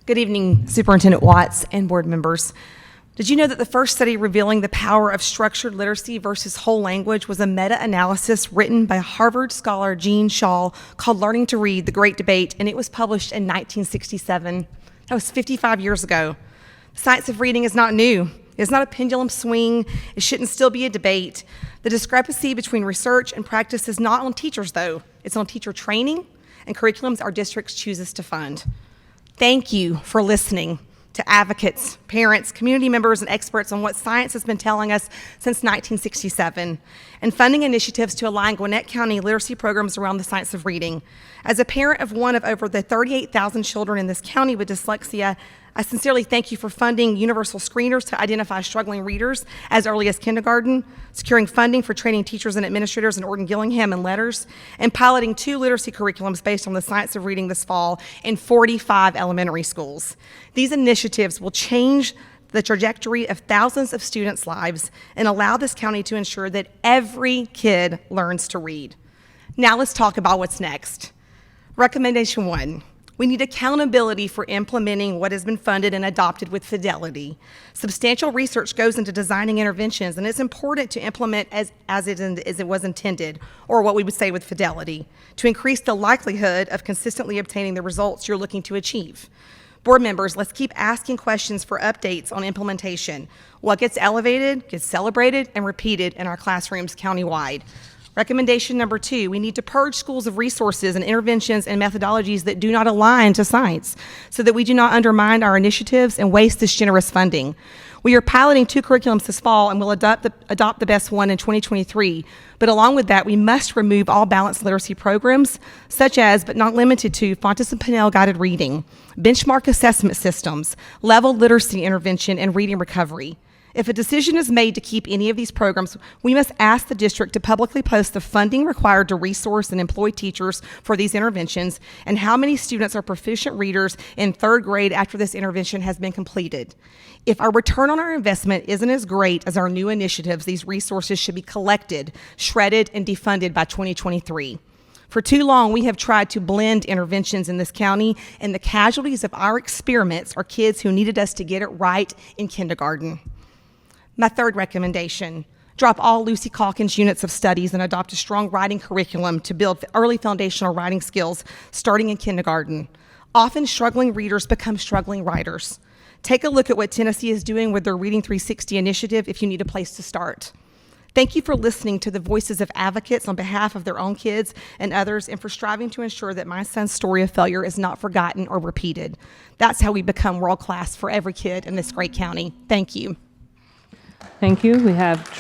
Good evening, Superintendent Watts and board members. Did you know that the first study revealing the power of structured literacy versus whole language was a meta-analysis written by Harvard scholar Gene Shaw called Learning to Read, The Great Debate, and it was published in 1967. That was 55 years ago. The science of reading is not new. It's not a pendulum swing. It shouldn't still be a debate. The discrepancy between research and practice is not on teachers, though. It's on teacher training and curriculums our districts chooses to fund. Thank you for listening to advocates, parents, community members, and experts on what science has been telling us since 1967, and funding initiatives to align Gwinnett County literacy programs around the science of reading. As a parent of one of over the 38,000 children in this county with dyslexia, I sincerely thank you for funding universal screeners to identify struggling readers as early as kindergarten, securing funding for training teachers and administrators in Orton-Gillingham and letters, and piloting 2 literacy curriculums based on the science of reading this fall in 45 elementary schools. These initiatives will change the trajectory of thousands of students' lives and allow this county to ensure that every kid learns to read. Now let's talk about what's next. Recommendation 1. We need accountability for implementing what has been funded and adopted with fidelity. Substantial research goes into designing interventions, and it's important to implement as it was intended, or what we would say with fidelity, to increase the likelihood of consistently obtaining the results you're looking to achieve. Board members, let's keep asking questions for updates on implementation. What gets elevated, gets celebrated, and repeated in our classrooms countywide. Recommendation number 2, we need to purge schools of resources and interventions and methodologies that do not align to science so that we do not undermine our initiatives and waste this generous funding. We are piloting 2 curriculums this fall and will adopt the best one in 2023. But along with that, we must remove all balanced literacy programs, such as, but not limited to, Fontes and Pinnell guided reading, benchmark assessment systems, level literacy intervention, and reading recovery. If a decision is made to keep any of these programs, we must ask the district to publicly post the funding required to resource and employ teachers for these interventions and how many students are proficient readers in 3rd grade after this intervention has been completed. If our return on our investment isn't as great as our new initiatives, these resources should be collected, shredded, and defunded by 2023. For too long, we have tried to blend interventions in this county, and the casualties of our experiments are kids who needed us to get it right in kindergarten. My 3rd recommendation, drop all Lucy Calkins units of studies and adopt a strong writing curriculum to build early foundational writing skills starting in kindergarten. Often struggling readers become struggling writers. Take a look at what Tennessee is doing with their Reading 360 initiative if you need a place to start. Thank you for listening to the voices of advocates on behalf of their own kids and others, and for striving to ensure that my son's story of failure is not forgotten or repeated. That's how we become world class for every kid in this great county. Thank you. Thank you. We have